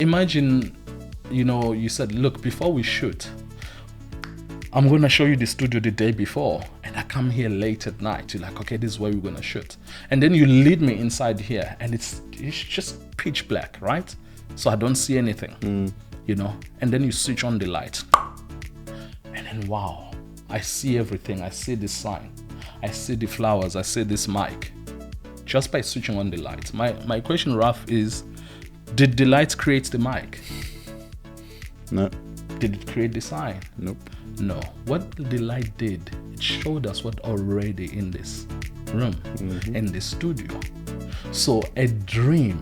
imagine, you said, look, before we shoot, I'm going to show you the studio the day before, and I come here late at night. You're like, okay, this is where we're going to shoot. And then you lead me inside here, and it's just pitch black, right? So I don't see anything, and then you switch on the light. And then, wow, I see everything. I see this sign. I see the flowers. I see this mic. Just by switching on the light. My question, Raf, is, did the light create the mic? No. Did it create the sign? Nope. No. What the light did, it showed us what already in this room, in the studio. So a dream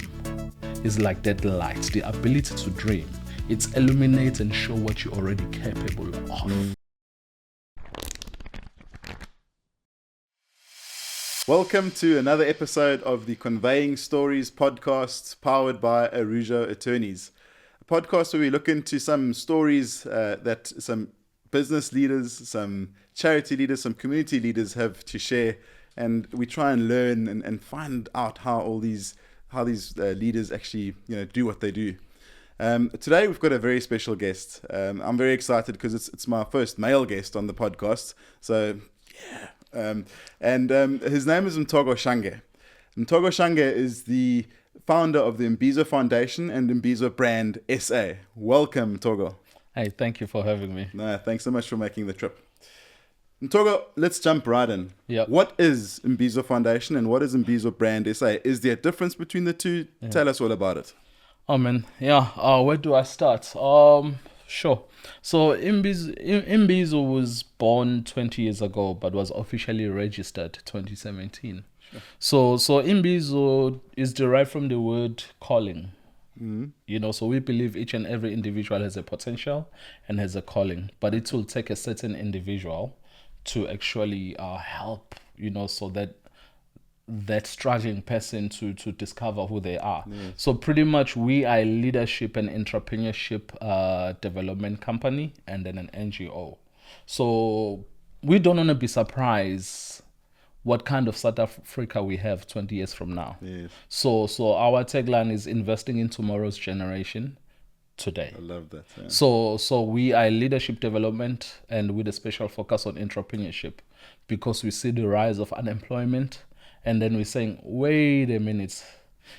is like that light, the ability to dream. It illuminates and show what you're already capable of. Welcome to another episode of the Conveying Stories podcast, powered by Araujo Attorneys. A podcast where we look into some stories that some business leaders, some charity leaders, some community leaders have to share, and we try and learn and find out how these leaders actually do what they do. Today we've got a very special guest. I'm very excited because it's my first male guest on the podcast. So yeah. His name is Mthoko Shange. Mthoko Shange is the founder of the Imbiso Foundation and Imbiso brand SA. Welcome, Mthoko. Hey, thank you for having me. No, thanks so much for making the trip. Mthoko, let's jump right in. Yep. What is Imbiso Foundation and what is Imbiso brand SA? Is there a difference between the two? Yeah. Tell us all about it. Oh man, yeah. Where do I start? Sure. So Imbiso was born 20 years ago, but was officially registered 2017. Sure. So Imbiso is derived from the word calling. Mm-hmm. So we believe each and every individual has a potential and has a calling, but it will take a certain individual to actually help, so that struggling person to discover who they are. Yes. So pretty much we are a leadership and entrepreneurship development company and then an NGO. So we don't want to be surprised what kind of South Africa we have 20 years from now. Yes. So our tagline is investing in tomorrow's generation today. I love that. Yeah. So we are leadership development and with a special focus on entrepreneurship because we see the rise of unemployment. And then we're saying, wait a minute,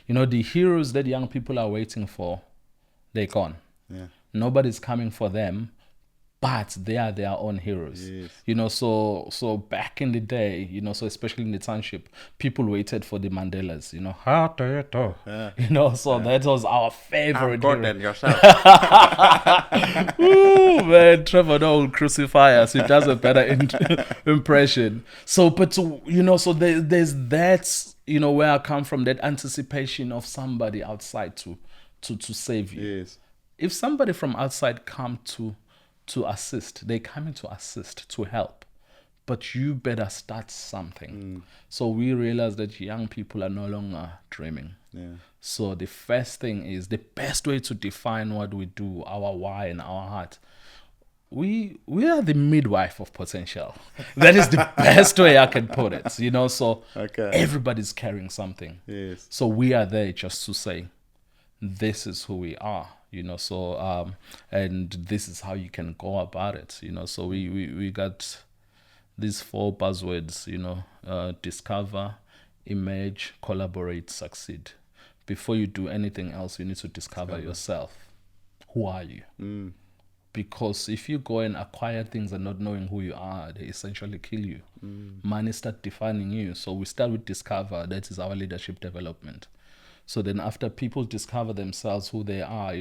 the heroes that young people are waiting for, they're gone. Yeah. Nobody's coming for them, but they are their own heroes. Yes. So back in the day, so especially in the township, people waited for the Mandelas, that was our favorite hero. Than yourself. Ooh, man, Trevor will crucify us. It does a better impression. So, but so there's that, where I come from, that anticipation of somebody outside to save you. Yes. If somebody from outside come to assist, they come in to assist, to help, but you better start something. So we realize that young people are no longer dreaming. Yeah. So the first thing is, the best way to define what we do, our why and our heart, we are the midwife of potential. That is the best way I can put it, so okay. Everybody's carrying something. Yes. So we are there just to say, this is who we are. And this is how you can go about it, so we got these 4 buzzwords, discover, emerge, collaborate, succeed. Before you do anything else, you need to discover yourself. Who are you? Because if you go and acquire things and not knowing who you are, they essentially kill you. Money start defining you. So we start with discover. That is our leadership development. So then after people discover themselves, who they are,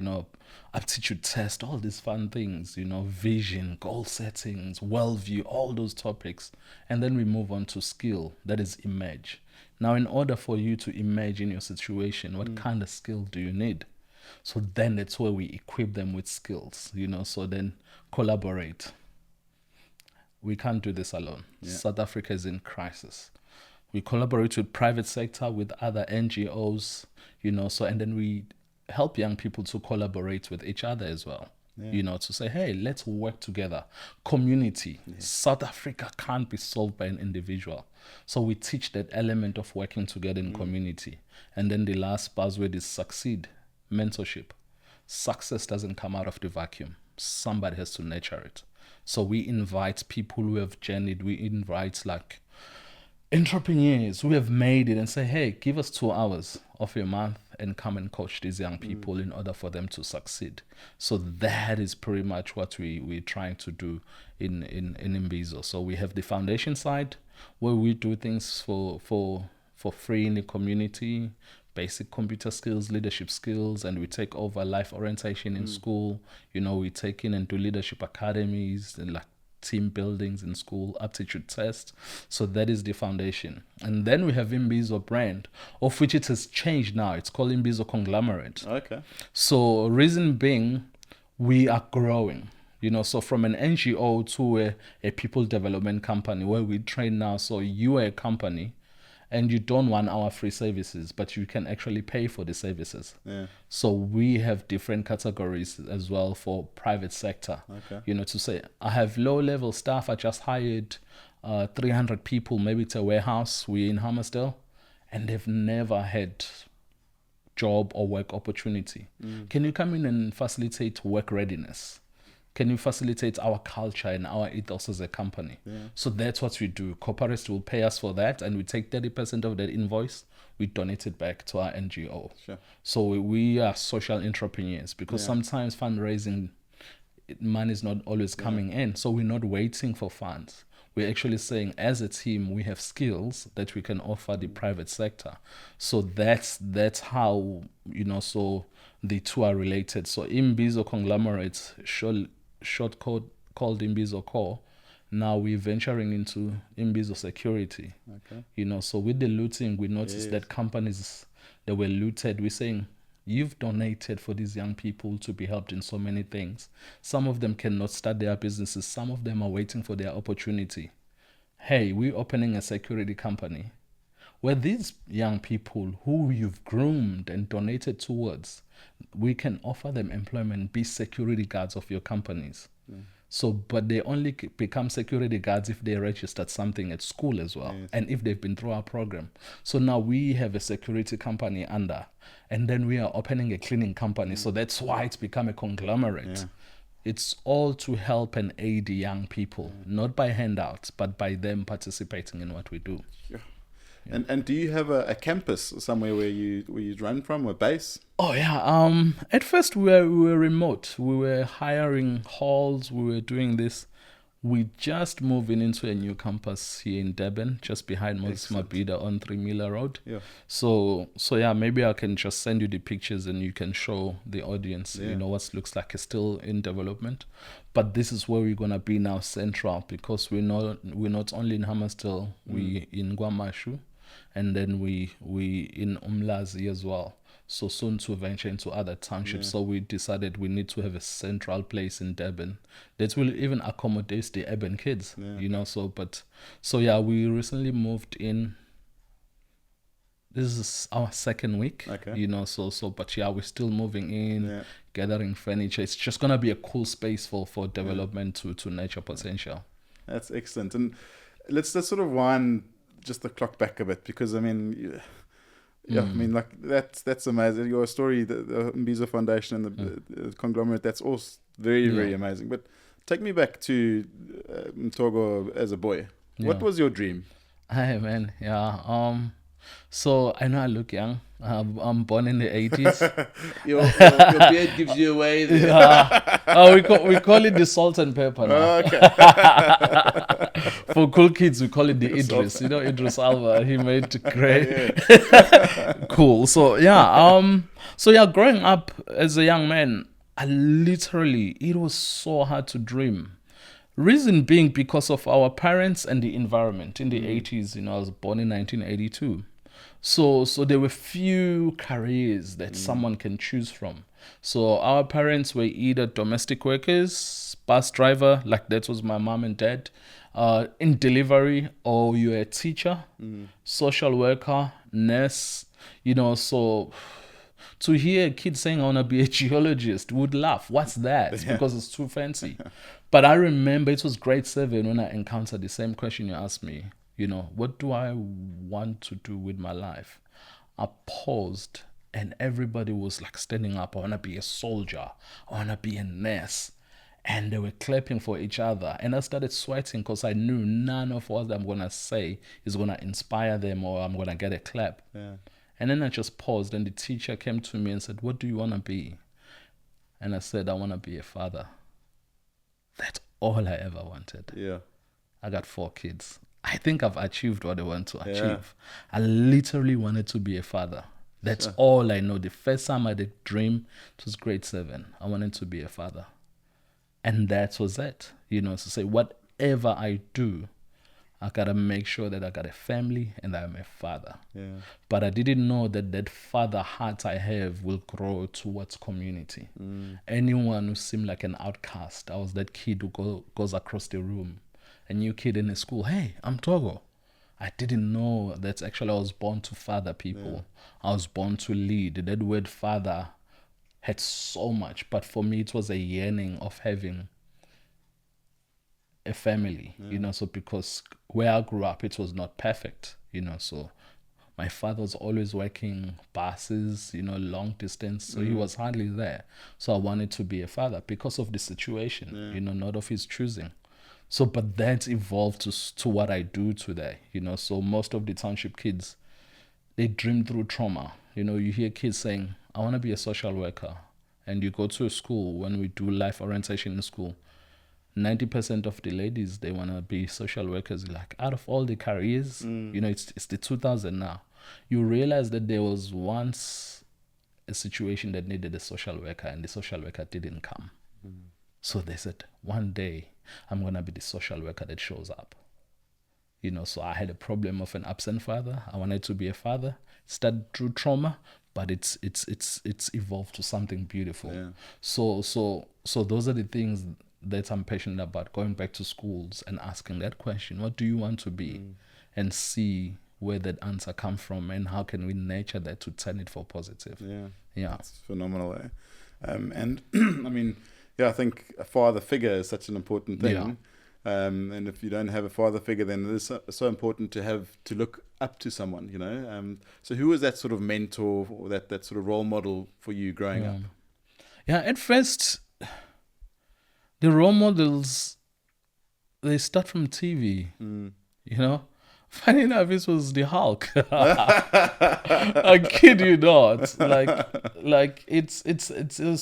aptitude test, all these fun things, vision, goal settings, worldview, all those topics. And then we move on to skill, that is emerge. Now, in order for you to emerge in your situation, what kind of skill do you need? So then that's where we equip them with skills, so then collaborate. We can't do this alone. Yeah. South Africa is in crisis. We collaborate with private sector, with other NGOs, and then we help young people to collaborate with each other as well. Yeah. To say, hey, let's work together. Community. Yeah. South Africa can't be solved by an individual. So we teach that element of working together in community. And then the last buzzword is succeed, mentorship. success doesn't come out of the vacuum. Somebody has to nurture it. So we invite people who have journeyed. We invite like entrepreneurs who have made it and say, hey, give us 2 hours of your month and come and coach these young people in order for them to succeed. So that is pretty much what we're trying to do in Imbiso. So we have the foundation side where we do things for free in the community, basic computer skills, leadership skills, and we take over life orientation in school. We take in and do leadership academies and like team buildings in school, aptitude tests. So that is the foundation. And then we have Imbiso brand, of which it has changed now. It's called Imbiso Conglomerate. Okay. So reason being, we are growing. So from an NGO to a people development company where we train now. So you are a company and you don't want our free services, but you can actually pay for the services. Yeah. So we have different categories as well for private sector. Okay. To say, I have low-level staff. I just hired 300 people. Maybe it's a warehouse. We're in Hammersdale, and they've never had job or work opportunity. Can you come in and facilitate work readiness? Can you facilitate our culture and our ethos as a company? Yeah. So that's what we do. Corporates will pay us for that, and we take 30% of that invoice. We donate it back to our NGO. Sure. So we are social entrepreneurs because sometimes fundraising money is not always coming in. So we're not waiting for funds. We're actually saying, as a team, we have skills that we can offer the private sector. So that's how, so the two are related. So Imbiso Conglomerate, short code called Imbiso Core. Now we're venturing into Imbiso Security. Okay. So with the looting, we noticed that companies that were looted, we're saying, you've donated for these young people to be helped in so many things. Some of them cannot start their businesses. Some of them are waiting for their opportunity. Hey, we're opening a security company where these young people who you've groomed and donated towards, we can offer them employment, be security guards of your companies. So, but they only become security guards if they registered something at school as well, and if they've been through our program. So now we have a security company under, and then we are opening a cleaning company. So that's why it's become a conglomerate. It's all to help and aid the young people, not by handouts, but by them participating in what we do. And do you have a campus somewhere where you run from, or base? Oh yeah. At first we were remote. We were hiring halls. We were doing this. We just moving into a new campus here in Durban, just behind Moses Mabhida on 3 Miller Road. Yeah. So yeah, maybe I can just send you the pictures and you can show the audience, what looks like it's still in development. But this is where we're gonna be now, central, because we're not only in Hammersdale, we in Guamashu. And then we in Umlazi as well. So soon to venture into other townships. So we decided we need to have a central place in Durban that will even accommodate the urban kids. So we recently moved in. This is our second week. Okay. But we're still moving in, gathering furniture. It's just gonna be a cool space for development to nurture potential. That's excellent. And let's sort of wind just the clock back a bit, because I mean, that's amazing. Your story, the Imbiso Foundation and the conglomerate, that's all very, very amazing. But take me back to Mthoko as a boy. What was your dream? Hey man, so I know I look young. I'm born in the 80s. your beard gives you away. We call it the salt and pepper now. Okay. For cool kids, we call it the Idris. Idris Alba. He made great. Cool. So growing up as a young man, it was so hard to dream. Reason being because of our parents and the environment. In the 80s, I was born in 1982. So there were few careers that someone can choose from. So our parents were either domestic workers, bus driver, like that was my mom and dad, in delivery, or you're a teacher, social worker, nurse, so to hear a kid saying I want to be a geologist, would laugh. What's that? Because it's too fancy. But I remember it was grade 7 when I encountered the same question you asked me. What do I want to do with my life? I paused and everybody was like standing up. I want to be a soldier. I want to be a nurse. And they were clapping for each other. And I started sweating because I knew none of what I'm going to say is going to inspire them or I'm going to get a clap. Yeah. And then I just paused, and the teacher came to me and said, "What do you want to be?" And I said, "I want to be a father." That's all I ever wanted. Yeah. I got 4 kids. I think I've achieved what I want to achieve. Yeah. I literally wanted to be a father. That's all I know. The first time I did dream, it was grade 7. I wanted to be a father. And that was it. To say whatever I do, I got to make sure that I got a family and I'm a father. Yeah. But I didn't know that father heart I have will grow towards community. Anyone who seemed like an outcast, I was that kid who goes across the room. A new kid in the school, "Hey, I'm Mthoko." I didn't know that actually I was born to father people. I was born to lead. That word father had so much. But for me, it was a yearning of having a family, so because where I grew up, it was not perfect, so my father was always working buses, long distance, so he was hardly there. So I wanted to be a father because of the situation, not of his choosing. So, but that evolved to what I do today, so most of the township kids, they dream through trauma. You hear kids saying, "I want to be a social worker." And you go to a school, when we do life orientation in school, 90% of the ladies, they want to be social workers. Like, out of all the careers, it's the 2000 now. You realize that there was once a situation that needed a social worker, and the social worker didn't come. So they said, one day I'm going to be the social worker that shows up. So I had a problem of an absent father. I wanted to be a father. It started through trauma, but it's evolved to something beautiful. Yeah. So those are the things that I'm passionate about, going back to schools and asking that question, what do you want to be? And see where that answer comes from, and how can we nurture that to turn it for positive. Yeah. It's phenomenal. And I mean, I think a father figure is such an important thing. And if you don't have a father figure, then it is so important to look up to someone, So who was that sort of mentor or that sort of role model for you growing up? Yeah, at first, the role models, they start from TV, Funny enough, this was the Hulk. I kid you not. Like it's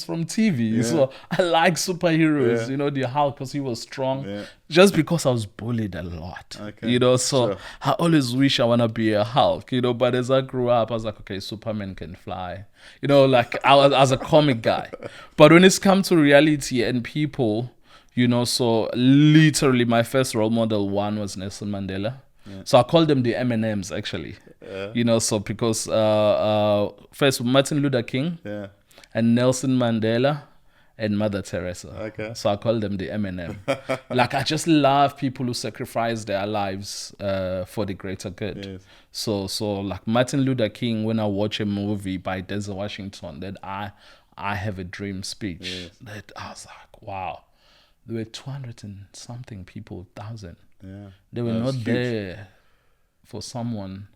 from TV. So I like superheroes, the Hulk, because he was strong. Just because I was bullied a lot. Okay. So I always wish I wanna be a Hulk, But as I grew up, I was like, okay, Superman can fly. Like I was as a comic guy. But when it's come to reality and people, so literally my first role model one was Nelson Mandela. So I call them the M&Ms actually, so because first Martin Luther King, and Nelson Mandela, and Mother Teresa. Okay. So I call them the M&M. Like I just love people who sacrifice their lives for the greater good. Yes. So like Martin Luther King, when I watch a movie by Denzel Washington, that I have a dream speech, that I was like, wow, there were 200 and something people, 1,000. They were not there for someone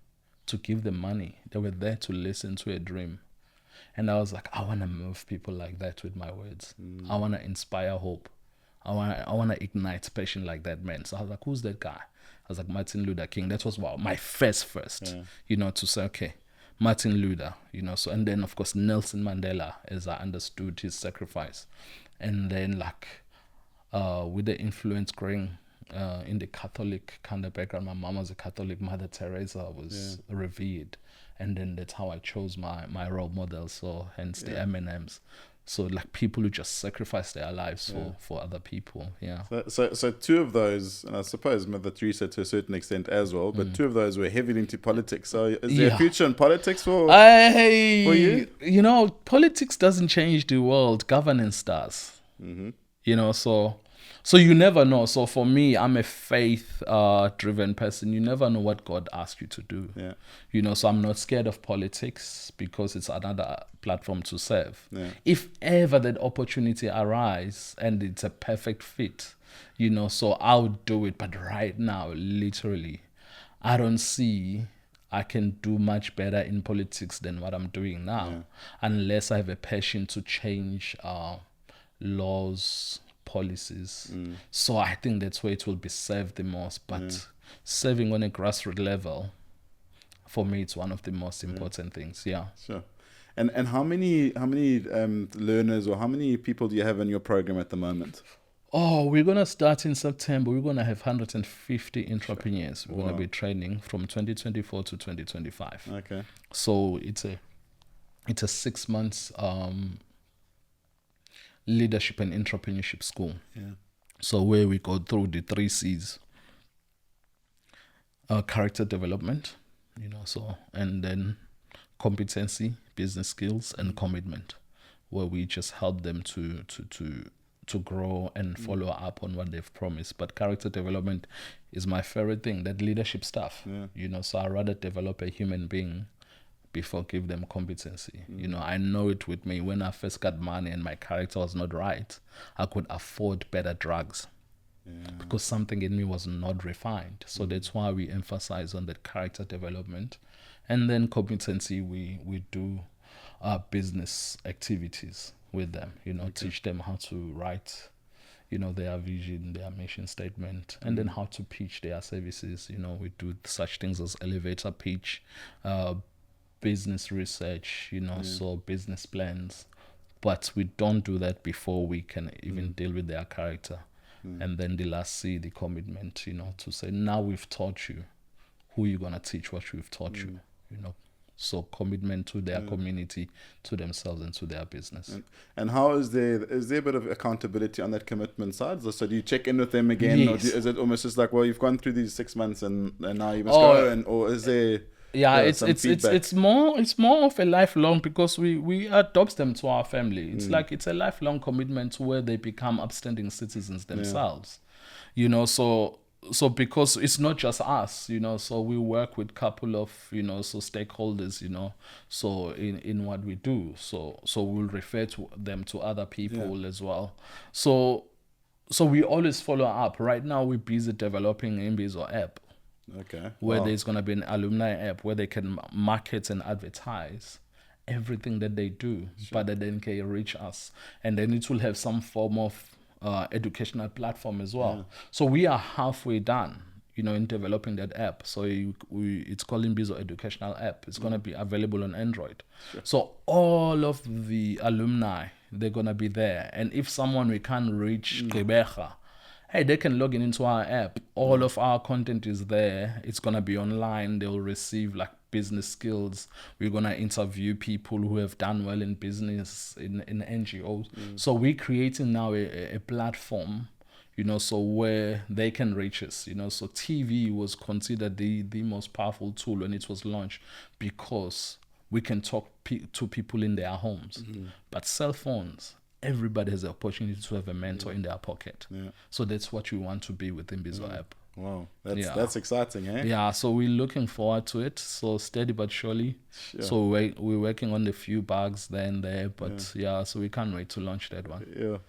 to give them money. They were there to listen to a dream. And I was like, I want to move people like that with my words. I want to inspire hope. I want to ignite passion like that man. So I was like, who's that guy? I was like, Martin Luther King. That was my first, to say, okay, Martin Luther, So, and then of course Nelson Mandela, as I understood his sacrifice. And then with the influence growing in the Catholic kind of background, my mom was a Catholic, Mother Teresa was revered, and then that's how I chose my role models. So hence the M&Ms. So like people who just sacrifice their lives for other people. So two of those, and I suppose Mother Teresa to a certain extent as well, but two of those were heavily into politics. So is there a future in politics for you? Politics doesn't change the world. Governance does. So you never know. So for me, I'm a faith-driven person. You never know what God asks you to do. So I'm not scared of politics because it's another platform to serve. If ever that opportunity arises and it's a perfect fit, so I'll do it. But right now, literally, I don't see I can do much better in politics than what I'm doing now, unless I have a passion to change laws, policies. So I think that's where it will be served the most. But serving on a grassroots level, for me, it's one of the most important things. Yeah. Sure. And how many learners or how many people do you have in your program at the moment? Oh, we're going to start in September. We're going to have 150 entrepreneurs. We're going to be training from 2024 to 2025. Okay. So it's a 6 months leadership and entrepreneurship school. Yeah. So where we go through the 3 C's. Character development, and then competency, business skills, and commitment, where we just help them to grow and follow up on what they've promised. But character development is my favorite thing, that leadership stuff. So I'd rather develop a human being before give them competency. I know it with me. When I first got money and my character was not right, I could afford better drugs. Because something in me was not refined. So that's why we emphasize on that character development. And then competency, we do business activities with them, teach them how to write, their vision, their mission statement, and then how to pitch their services. We do such things as elevator pitch, business research, so business plans. But we don't do that before we can even deal with their character. And then the last C, the commitment, to say, now we've taught you, who you're going to teach what we've taught you, So commitment to their community, to themselves, and to their business. And how is there a bit of accountability on that commitment side? So do you check in with them again? Yes. Or is it almost just like, well, you've gone through these 6 months and now you must go? Or is there... Yeah, it's more of a lifelong, because we adopt them to our family. It's like it's a lifelong commitment where they become upstanding citizens themselves. So because it's not just us, so we work with couple of so stakeholders, so in what we do. So we'll refer to them to other people as well. So we always follow up. Right now we're busy developing Imbiso app. Okay. Where there's going to be an alumni app where they can market and advertise everything that they do, but that then can reach us. And then it will have some form of educational platform as well. So we are halfway done, in developing that app. So it's called Imbiso Educational App. It's going to be available on Android. So all of the alumni, they're going to be there. And if someone we can't reach, hey, they can log into our app. All of our content is there. It's going to be online. They'll receive like business skills. We're going to interview people who have done well in business, in NGOs. So we're creating now a platform, so where they can reach us. So TV was considered the most powerful tool when it was launched, because we can talk to people in their homes. But cell phones, everybody has the opportunity to have a mentor in their pocket. So that's what we want to be with Imbiso app. Wow, that's exciting, eh? Yeah, so we're looking forward to it. So steady but surely. So we're working on a few bugs there and there, but so we can't wait to launch that one.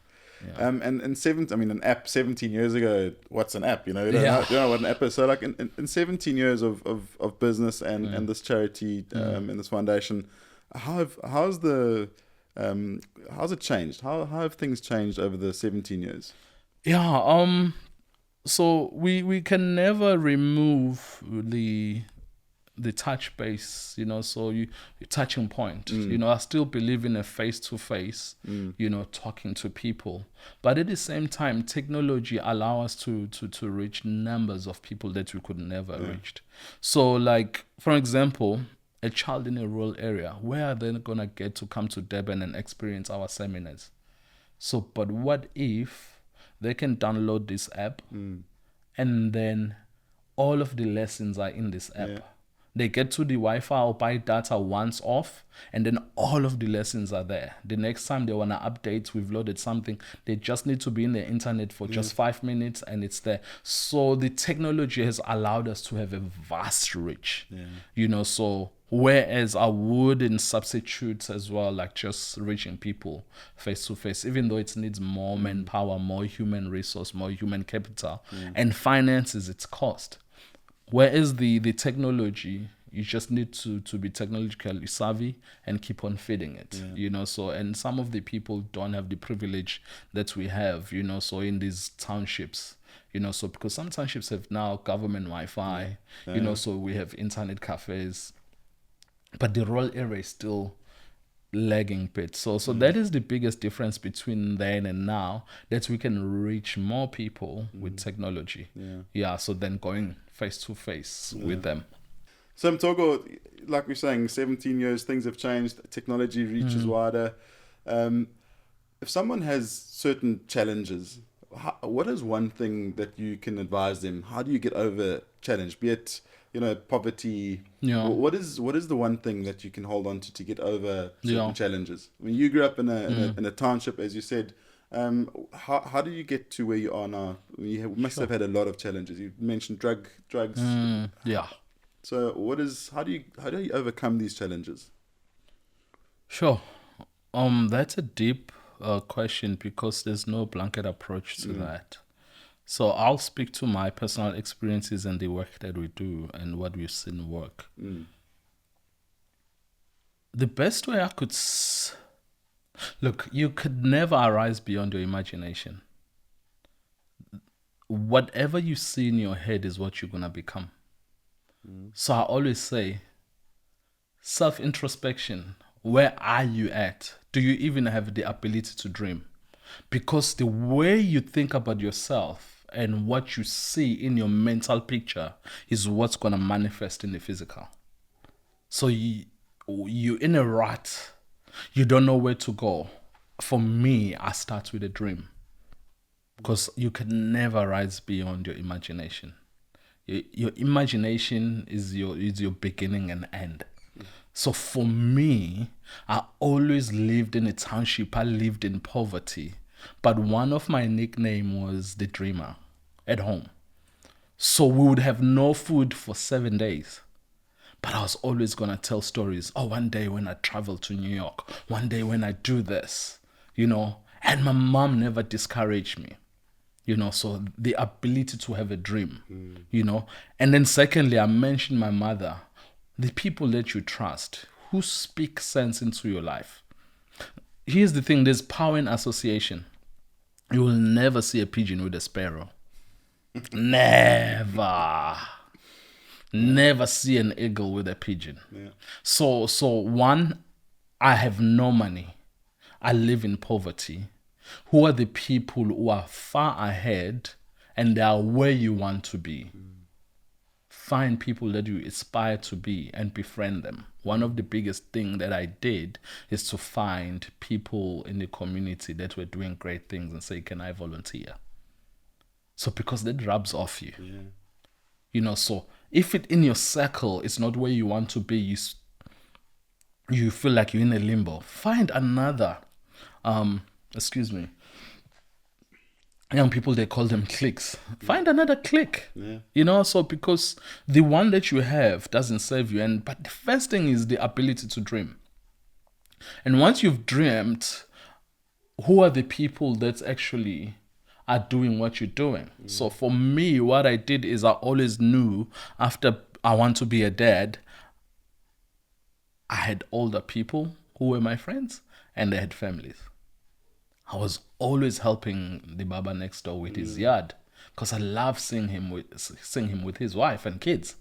And an app 17 years ago, what's an app? You don't know what an app is. So like in 17 years of business and this charity and this foundation, how's it changed? How have things changed over the 17 years? So we can never remove the touch base, so your touching point. I still believe in a face-to-face, talking to people. But at the same time, technology allows us to reach numbers of people that we could never reach. So like, for example, a child in a rural area, where are they going to get to come to Durban and experience our seminars? So, but what if they can download this app and then all of the lessons are in this app? They get to the Wi-Fi or buy data once off, and then all of the lessons are there. The next time they want to update, we've loaded something, they just need to be in the internet for just 5 minutes and it's there. So the technology has allowed us to have a vast reach, so whereas I wouldn't substitute as well, like just reaching people face to face, even though it needs more manpower, more human resource, more human capital, and finance is its cost. Whereas the technology, You just need to be technologically savvy and keep on feeding it, So, and some of the people don't have the privilege that we have, so in these townships, so because some townships have now government Wi-Fi, so we have internet cafes, but the rural area is still lagging bit. So that is the biggest difference between then and now, that we can reach more people with technology. So then going face to face with them. So Mthoko, like we're saying, 17 years, things have changed, technology reaches wider. If someone has certain challenges, what is one thing that you can advise them? How do you get over challenge, be it poverty? What is the one thing that you can hold on to get over certain challenges? When you grew up in a township, as you said, how do you get to where you are now? You must have had a lot of challenges. You mentioned drugs. So how do you overcome these challenges? Sure. That's a deep question, because there's no blanket approach to that. So I'll speak to my personal experiences and the work that we do and what we've seen work. The best way I could look, you could never arise beyond your imagination. Whatever you see in your head is what you're gonna become. So I always say, self-introspection. Where are you at? Do you even have the ability to dream? Because the way you think about yourself and what you see in your mental picture is what's going to manifest in the physical. So you're in a rut. You don't know where to go. For me, I start with a dream. Because you can never rise beyond your imagination. Your imagination is your beginning and end. So for me, I always lived in a township. I lived in poverty. But one of my nickname was the dreamer at home. So we would have no food for 7 days. But I was always going to tell stories. Oh, one day when I travel to New York. One day when I do this. And my mom never discouraged me. So the ability to have a dream, And then secondly, I mentioned my mother. The people that you trust, who speak sense into your life. Here's the thing, there's power in association. You will never see a pigeon with a sparrow. Never. Never see an eagle with a pigeon. So one, I have no money. I live in poverty. Who are the people who are far ahead and they are where you want to be? Find people that you aspire to be and befriend them. One of the biggest things that I did is to find people in the community that were doing great things and say, can I volunteer? So because that rubs off you. So if it in your circle is not where you want to be, you feel like you're in a limbo, find another young people, they call them cliques. Find another clique. So because the one that you have doesn't serve you. But the first thing is the ability to dream. And once you've dreamt, who are the people that actually are doing what you're doing? So for me, what I did is I always knew after I want to be a dad, I had older people who were my friends and they had families. I was always helping the Baba next door with his yard because I love seeing him with his wife and kids.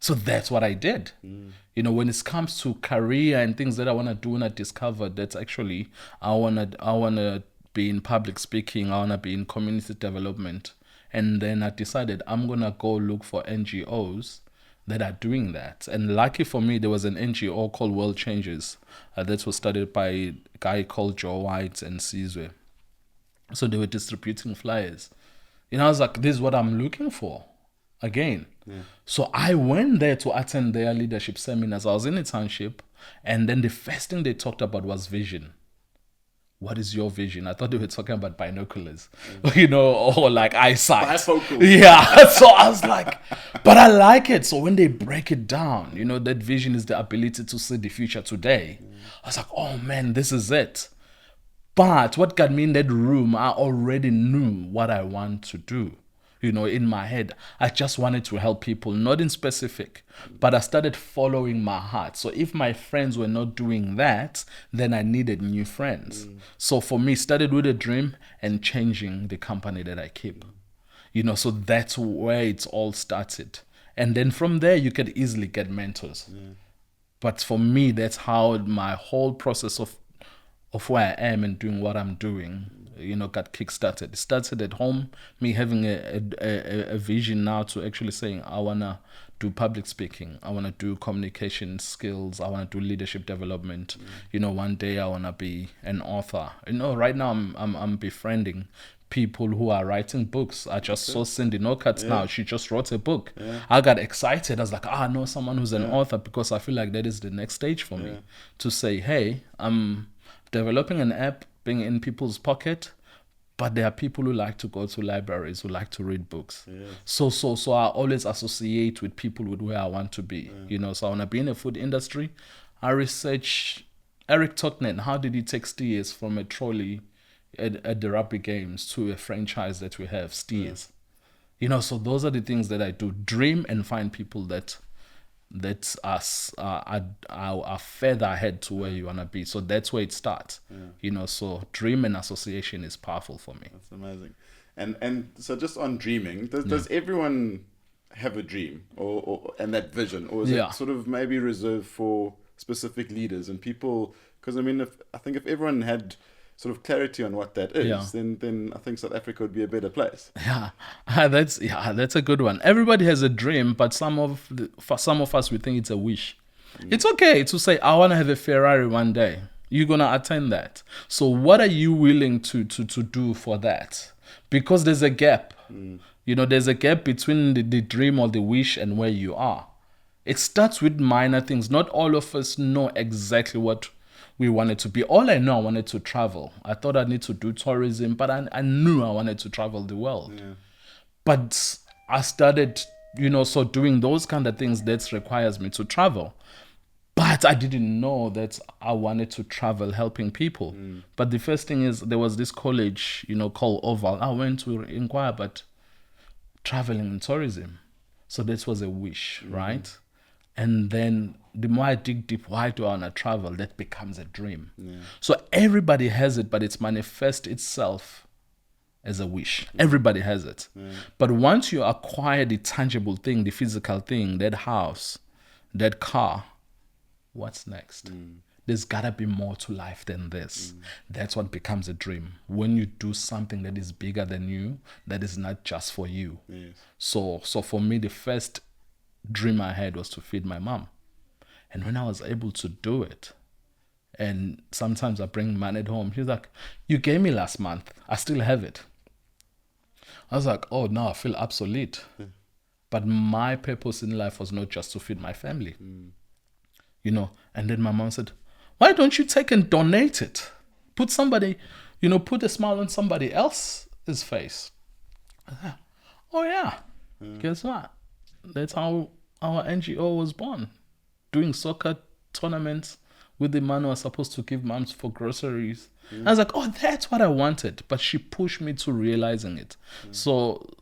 So that's what I did. When it comes to career and things that I want to do, and I discovered that actually I wanna be in public speaking, I wanna be in community development, and then I decided I'm gonna go look for NGOs that are doing that. And lucky for me, there was an NGO called World Changes that was started by a guy called Joe White and Sizwe. So they were distributing flyers. I was like, this is what I'm looking for again. So I went there to attend their leadership seminars. I was in a township, and then the first thing they talked about was vision. What is your vision? I thought they were talking about binoculars, or like eyesight. Bifocal. Yeah. So I was like, but I like it. So when they break it down, that vision is the ability to see the future today. I was like, oh man, this is it. But what got me in that room, I already knew what I want to do. in my head. I just wanted to help people, not in specific, but I started following my heart. So if my friends were not doing that, then I needed new friends. So for me, started with a dream and changing the company that I keep. So that's where it's all started. And then from there, you could easily get mentors. But for me, that's how my whole process of where I am and doing what I'm doing, got kickstarted. It started at home, me having a vision now to actually saying, I want to do public speaking. I want to do communication skills. I want to do leadership development. One day I want to be an author. Right now I'm befriending people who are writing books. I just saw Cindy Nokat now. She just wrote a book. I got excited. I was like, I know someone who's an author, because I feel like that is the next stage for me to say, hey, I'm developing an app, being in people's pocket, but there are people who like to go to libraries, who like to read books. So I always associate with people with where I want to be. So I want to be in the food industry. I research Eric Totnet. How did he take Steers from a trolley at the rugby games to a franchise that we have, Steers? So those are the things that I do. Dream and find people that are further ahead to where you want to be. So that's where it starts. So dream and association is powerful for me. That's amazing. And so just on dreaming, does everyone have a dream or and that vision, or is it sort of maybe reserved for specific leaders and people? Because I think if everyone had sort of clarity on what that is, then I think South Africa would be a better place. That's a good one. Everybody has a dream, but for some of us, we think it's a wish. It's okay to say, I want to have a Ferrari one day. You're going to attain that. So what are you willing to do for that? Because there's a gap. There's a gap between the dream or the wish and where you are. It starts with minor things. Not all of us know exactly what we wanted to be. All I know, I wanted to travel. I thought I need to do tourism, but I knew I wanted to travel the world. But I started, so doing those kind of things that requires me to travel. But I didn't know that I wanted to travel helping people. But the first thing is, there was this college, called Oval. I went to inquire about traveling and tourism. So this was a wish, right? And then the more I dig deep, why do I want to travel? That becomes a dream. So everybody has it, but it's manifest itself as a wish. Everybody has it. But once you acquire the tangible thing, the physical thing, that house, that car, what's next? There's got to be more to life than this. That's what becomes a dream. When you do something that is bigger than you, that is not just for you. So for me, the first dream I had was to feed my mom. And when I was able to do it, and sometimes I bring money at home, she's like, you gave me last month, I still have it. I was like, oh, now I feel obsolete. But my purpose in life was not just to feed my family. And then my mom said, why don't you take and donate it? Put a smile on somebody else's face. Oh yeah. Guess what? That's how our NGO was born. Doing soccer tournaments with the man who was supposed to give moms for groceries. I was like, oh, that's what I wanted. But she pushed me to realizing it. So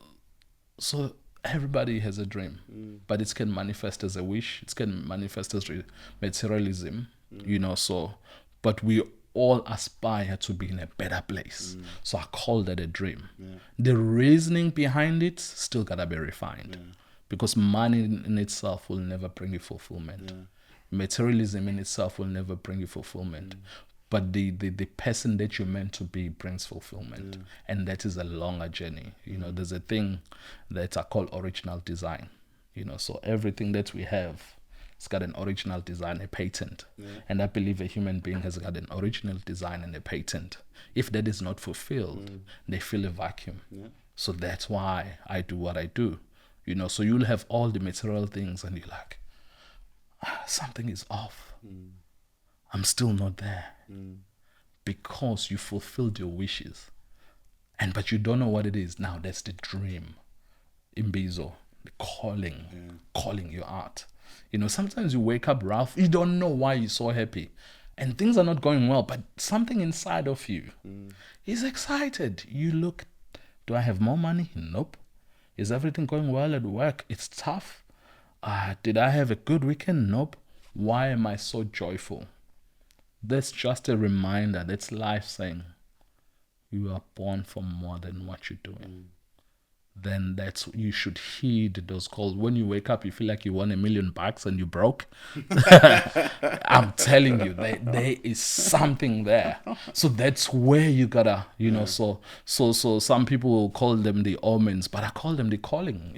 everybody has a dream, but it can manifest as a wish. It can manifest as materialism, but we all aspire to be in a better place. So I call that a dream. The reasoning behind it still gotta be refined, because money in itself will never bring you fulfillment. Materialism in itself will never bring you fulfillment. But the person that you're meant to be brings fulfillment. And that is a longer journey. There's a thing that I call original design. So everything that we have, it's got an original design, a patent. And I believe a human being has got an original design and a patent. If that is not fulfilled, they feel a vacuum. So that's why I do what I do. So you'll have all the material things and you're like, something is off. I'm still not there. Because you fulfilled your wishes. But you don't know what it is. Now that's the dream. Imbiso, the calling you out. Sometimes you wake up, Ralph, you don't know why you're so happy. And things are not going well, but something inside of you is excited. You look, do I have more money? Nope. Is everything going well at work? It's tough. Did I have a good weekend? Nope. Why am I so joyful? That's just a reminder. That's life saying, you are born for more than what you're doing. Then you should heed those calls. When you wake up, you feel like you won $1 million and you broke. I'm telling you, there is something there. So that's where you gotta, so some people will call them the omens, but I call them the calling.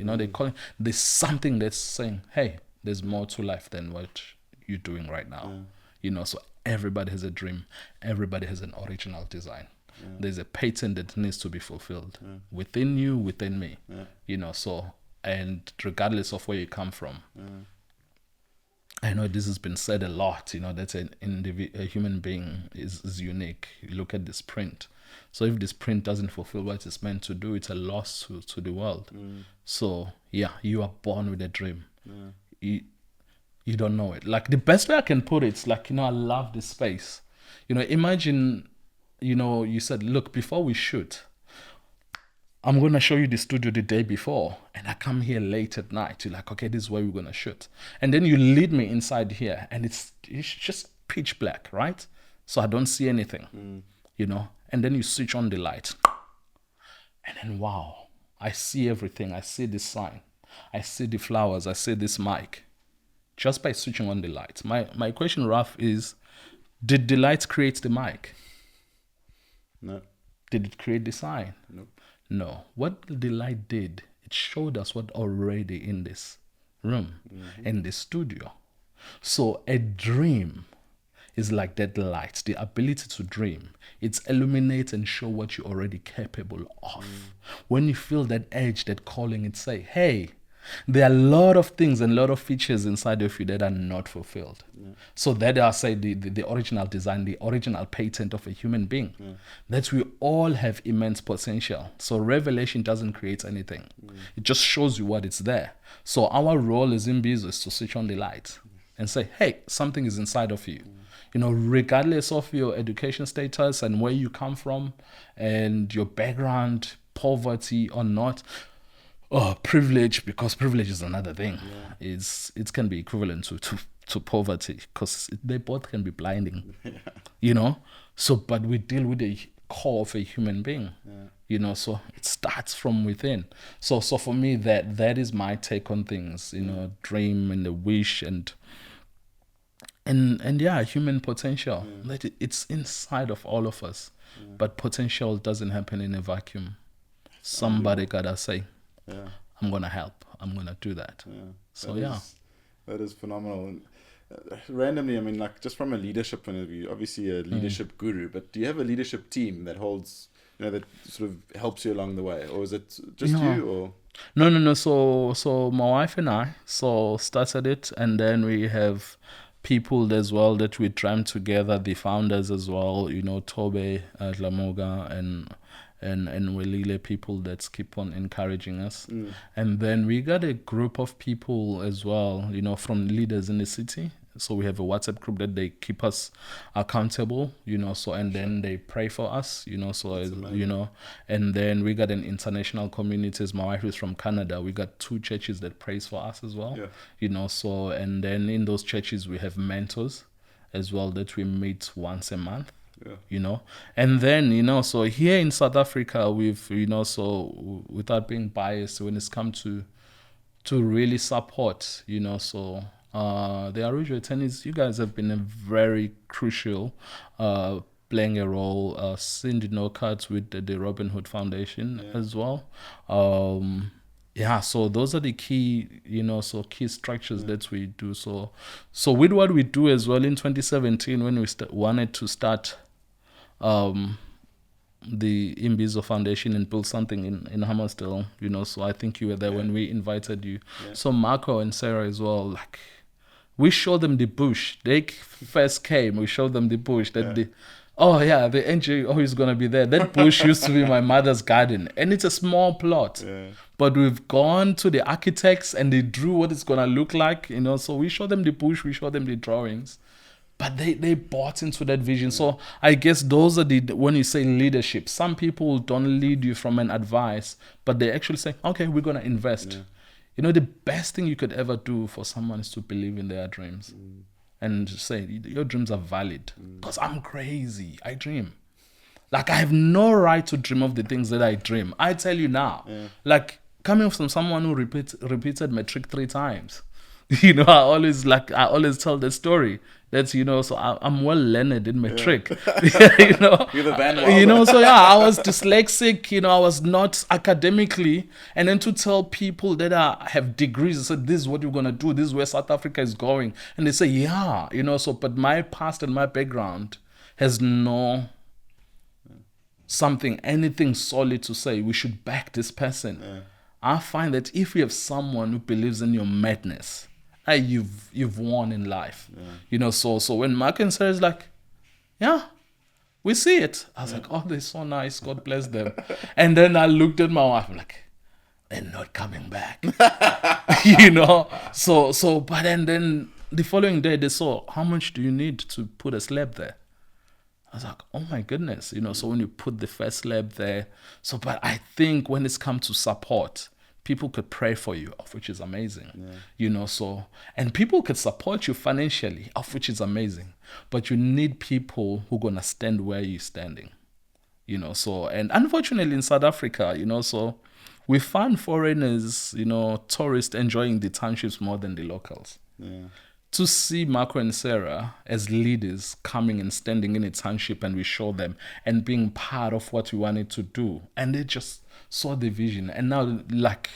There's something that's saying, hey, there's more to life than what you're doing right now. So everybody has a dream. Everybody has an original design. There's a pattern that needs to be fulfilled within you, within me, and regardless of where you come from. I know this has been said a lot, that a human being is unique. You look at this print. So if this print doesn't fulfill what it's meant to do, it's a loss to the world. So yeah, you are born with a dream. You don't know it. Like the best way I can put it, it's like, I love this space. Imagine, you said, look, before we shoot, I'm going to show you the studio the day before. And I come here late at night. You're like, okay, this is where we're going to shoot. And then you lead me inside here. And it's just pitch black, right? So I don't see anything, And then you switch on the light. And then, wow, I see everything. I see this sign. I see the flowers. I see this mic. Just by switching on the lights. My question, Raf, is, did the lights create the mic? No. Did it create the sign? Nope. No. What the light did, it showed us what already in this room, in this studio. So a dream is like that light, the ability to dream. It illuminates and show what you're already capable of. When you feel that edge, that calling, it say, hey, there are a lot of things and a lot of features inside of you that are not fulfilled. So that I say the original design, the original patent of a human being, that we all have immense potential. So revelation doesn't create anything. It just shows you what is there. So our role as Imbiso is to switch on the light and say, hey, something is inside of you. Regardless of your education status and where you come from and your background, poverty or not, privilege, because privilege is another thing. It can be equivalent to poverty, because they both can be blinding. So but we deal with the core of a human being. So it starts from within. So for me, that is my take on things. Dream and the wish and human potential. That it's inside of all of us. But potential doesn't happen in a vacuum. Somebody gotta say, I'm going to help. I'm going to do that. So, that is phenomenal. And, randomly, I mean, like just from a leadership point of view, obviously a leadership guru, but do you have a leadership team that holds, that sort of helps you along the way? Or is it just you? Or No. So my wife and I started it, and then we have people as well that we tram together, the founders as well, Tobe, Lamoga, and Welile, people that keep on encouraging us. And then we got a group of people as well, from leaders in the city. So we have a WhatsApp group that they keep us accountable, and then they pray for us, and then we got an international community. My wife is from Canada. We got 2 churches that prays for us as well, and then in those churches we have mentors as well that we meet once a month. And then, so here in South Africa, we've, so without being biased, when it's come to really support, the Araujo attorneys, you guys have been a very crucial, playing a role, Cindy Nokat with the Robin Hood Foundation as well. So those are the key, key structures that we do. So with what we do as well in 2017, when we wanted to start the Imbiso Foundation and build something in Hammersdale, so I think you were there when we invited you. So Marco and Sarah as well, like, we showed them the bush. They first came, we showed them the bush. That the NGO is going to be there. That bush used to be my mother's garden, and it's a small plot. But we've gone to the architects and they drew what it's going to look like, so we showed them the bush, we showed them the drawings. but they bought into that vision. So I guess those are when you say leadership, some people don't lead you from an advice, but they actually say, okay, we're going to invest. You know, the best thing you could ever do for someone is to believe in their dreams and say, your dreams are valid. Because I'm crazy. I dream. Like, I have no right to dream of the things that I dream. I tell you now. Like, coming from someone who repeated matric 3 times. You know, I always tell the story. That's, you know, so I'm well learned in matric. You know, You're the Van Wilder. you know, so yeah, I was dyslexic. You know, I was not academically, and then to tell people that I have degrees, I said, this is what you're gonna do. This is where South Africa is going, and they say, yeah, you know. So, but my past and my background has no anything solid to say we should back this person. I find that if you have someone who believes in your madness, you've won in life. You know, so when Mark says like, yeah, we see it. I was like, oh, they're so nice. God bless them. And then I looked at my wife, I'm like, they're not coming back. You know? So but then the following day they saw, how much do you need to put a slab there? I was like, oh my goodness, you know, so when you put the first slab there. So, but I think when it's come to support, people could pray for you, of which is amazing, you know, so, and people could support you financially, of which is amazing, but you need people who are going to stand where you're standing, you know, so, and unfortunately in South Africa, you know, so we find foreigners, you know, tourists enjoying the townships more than the locals. To see Marco and Sarah as leaders coming and standing in a township and we show them and being part of what we wanted to do. And they just saw the vision. And now, like,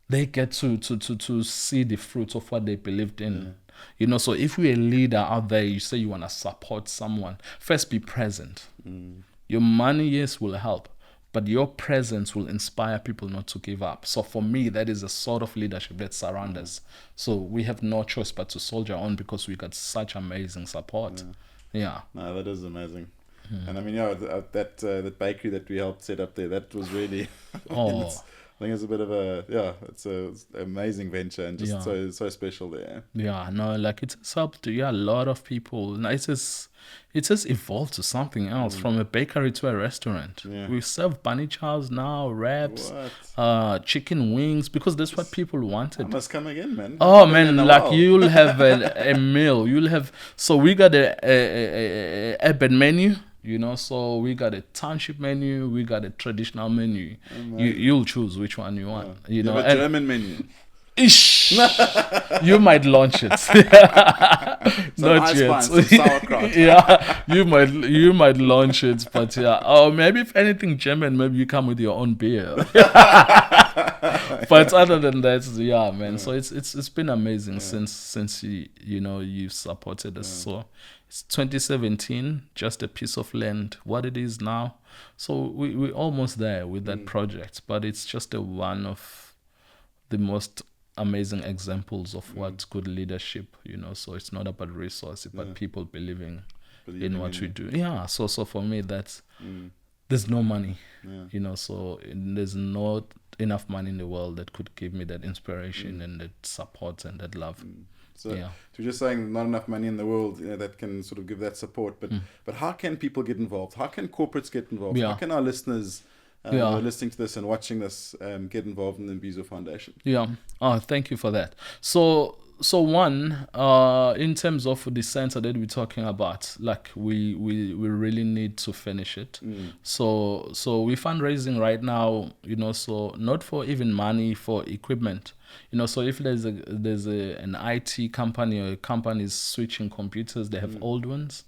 they get to see the fruits of what they believed in. You know, so if you're a leader out there, you say you want to support someone, first be present. Your money, yes, will help, but your presence will inspire people not to give up. So for me, that is a sort of leadership that surrounds us. So we have no choice but to soldier on because we got such amazing support. Yeah. No, that is amazing. And I mean, yeah, that bakery that we helped set up there, that was really, I think it's a bit of it's an amazing venture and just so special there. Yeah, no, like it's helped a lot of people. No, it has evolved to something else, from a bakery to a restaurant. We serve bunny chows now, wraps, chicken wings, because that's what people wanted. I must come again, man. Oh man, like you'll have a meal. You'll have, so we got a urban menu. You know, so we got a township menu, we got a traditional menu. You'll choose which one you want. You know, a German menu. Ish, you might launch it. Not yet. Some sauerkraut. Yeah, you might launch it, but yeah. Oh, maybe if anything German, maybe you come with your own beer. But other than that, yeah, man. So it's been amazing since you've supported us. So it's 2017, just a piece of land. What it is now. So we're almost there with that project, but it's just one of the most amazing examples of what good leadership, you know. So it's not about resources, but people believing in what we do. Yeah. So for me, that's there's no money, you know. So there's not enough money in the world that could give me that inspiration and that support and that love. So you're just saying not enough money in the world, you know, that can sort of give that support. But how can people get involved? How can corporates get involved? How can our listeners who are listening to this and watching this get involved in the Imbiso Foundation? Yeah. Oh, thank you for that. So one, in terms of the center that we're talking about, like we really need to finish it. So we're fundraising right now, you know, so not for even money, for equipment. You know, so if there's an IT company or a company is switching computers, they have old ones,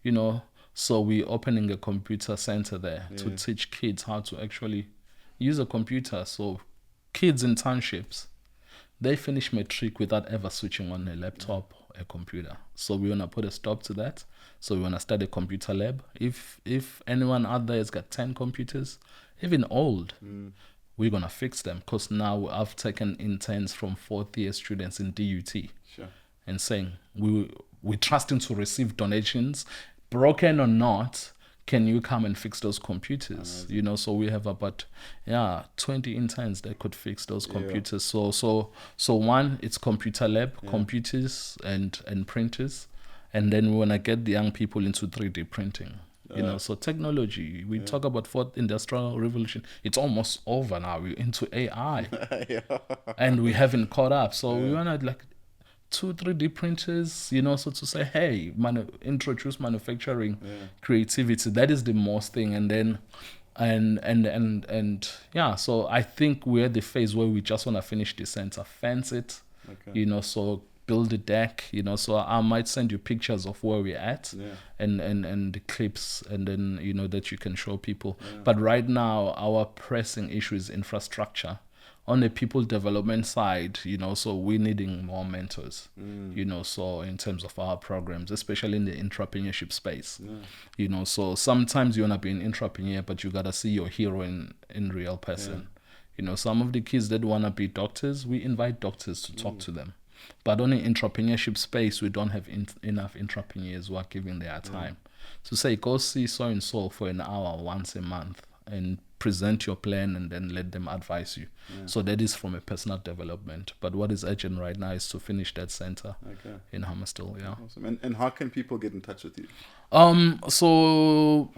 you know. So we're opening a computer center there to teach kids how to actually use a computer. So kids in townships, they finish matric without ever switching on a laptop or a computer. So we want to put a stop to that. So we want to start a computer lab. If anyone out there has got 10 computers, even old, we're going to fix them, because now I've taken interns from 4th year students in DUT and saying we're trusting to receive donations, broken or not. Can you come and fix those computers? You know, so we have about 20 interns that could fix those computers. So one, it's computer lab, computers and printers. And then we want to get the young people into 3D printing. So technology, we talk about fourth industrial revolution. It's almost over now. We're into AI and we haven't caught up. So we want to 3D printers, so to say, hey, introduce manufacturing creativity. That is the most thing. And then, so I think we're at the phase where we just want to finish the center, fence it, so build a deck, so I might send you pictures of where we're at and the clips, and then, that you can show people. But right now, our pressing issue is infrastructure. On the people development side, so we're needing more mentors, so in terms of our programs, especially in the entrepreneurship space, so sometimes you want to be an entrepreneur, but you got to see your hero in real person. Some of the kids that want to be doctors, we invite doctors to talk to them. But on the entrepreneurship space, we don't have enough entrepreneurs who are giving their time. So say, go see so-and-so for an hour once a month and present your plan, and then let them advise you. So that is from a personal development. But what is urgent right now is to finish that center in Hammersmith. Yeah. Awesome. And how can people get in touch with you? So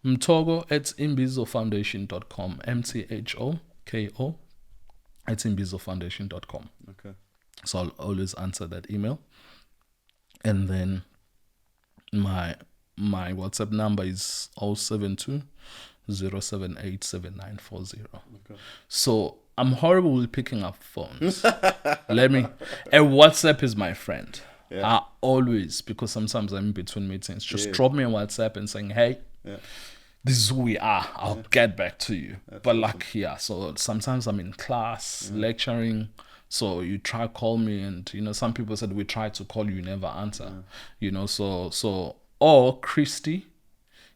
Mthoko at imbisofoundation.com. MTHOKO at imbisofoundation.com. Okay. So I'll always answer that email. And then my WhatsApp number is 072 078 7940. Okay. So I'm horrible with picking up phones. And WhatsApp is my friend. I always, because sometimes I'm in between meetings, just drop me a WhatsApp and saying, hey, this is who we are. I'll get back to you. But awesome. So sometimes I'm in class, lecturing. So you try to call me, and some people said we try to call you, never answer. Or Christy,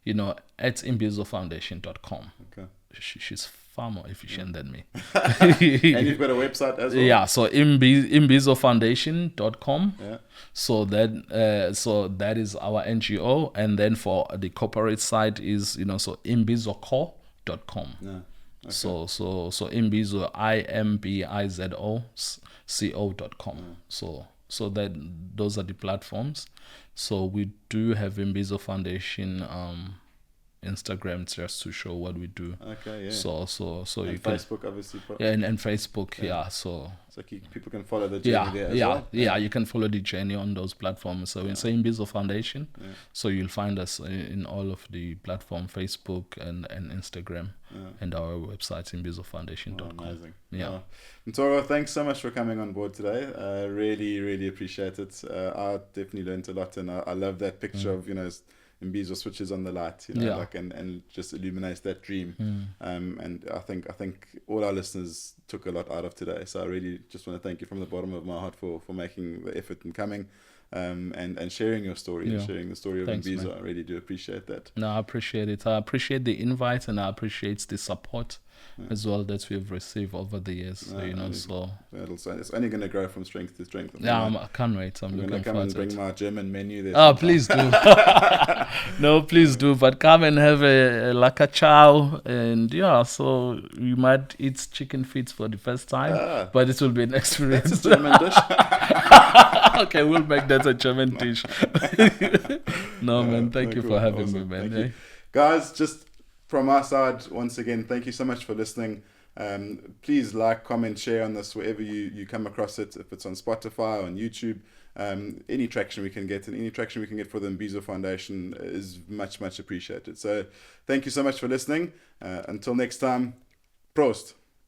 at imbisofoundation.com. Okay. She's far more efficient than me. And you've got a website as well? Yeah, so imbisofoundation.com. Yeah. So that is our NGO, and then for the corporate side is so imbizocor.com. Yeah. Okay. So Imbizo IMBIZO.co.com. So that those are the platforms. So we do have Imbiso Foundation Instagram, just to show what we do. Okay, yeah. So and you Facebook, obviously. and Facebook, So people can follow the journey there as well. Yeah, you can follow the journey on those platforms. So in Imbiso Foundation, so you'll find us in all of the platform, Facebook and Instagram, and our website imbisofoundation.com. Amazing. Yeah. Mthoko, thanks so much for coming on board today. Really, really appreciate it. I definitely learned a lot, and I love that picture of Imbiso switches on the light, and just illuminates that dream. And I think all our listeners took a lot out of today. So I really just want to thank you from the bottom of my heart for making the effort and coming, and sharing your story, and sharing the story of Imbiso. I really do appreciate that. No, I appreciate it. I appreciate the invite, and I appreciate the support as well that we've received over the years. So it's only going to grow from strength to strength. I can't wait. I'm looking forward to it. Bring my German menu there. Oh, please do. No, please do. But come and have a chow, and so you might eat chicken feet for the first time, but it will be an experience. That's a German dish. Okay, we'll make that a German dish. No, man, thank you for having me, man. Guys, just from our side, once again, thank you so much for listening. Please like, comment, share on this wherever you come across it. If it's on Spotify, on YouTube, any traction we can get, and any traction we can get for the Imbiso Foundation is much, much appreciated. So thank you so much for listening. Until next time, Prost.